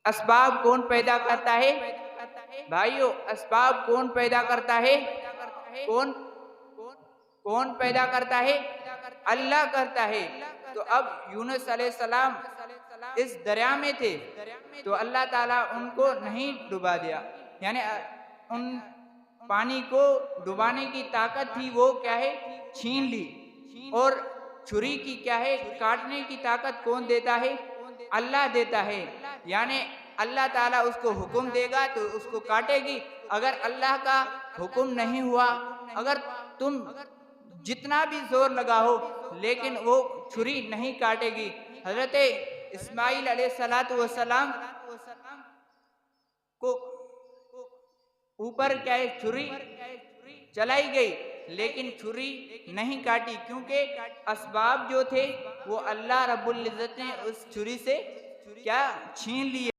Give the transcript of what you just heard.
असबाब कौन पैदा करता है भाइयों? असबाब कौन पैदा करता है? कौन कौन पैदा करता है? अल्लाह करता है। तो अब यूनुस अलैहिस्सलाम इस दरिया में थे, तो अल्लाह ताला उनको नहीं डुबा दिया, यानी उन पानी को डुबाने की ताकत थी वो क्या है, छीन ली। और छुरी की क्या है, काटने की ताकत कौन देता है? अल्लाह देता है। यानी अल्लाह ताला उसको हुक्म देगा तो उसको काटेगी। अगर अल्लाह का हुक्म नहीं हुआ, अगर तुम जितना भी जोर लगाओ लेकिन वो छुरी नहीं काटेगी। हजरत इस्माइल अलैहिस्सलातु वस्सलाम को ऊपर क्या है, छुरी चलाई गई लेकिन छुरी नहीं काटी, क्योंकि असबाब जो थे वो अल्लाह रब्बुल इज्जत ने उस छुरी से क्या छीन लिए।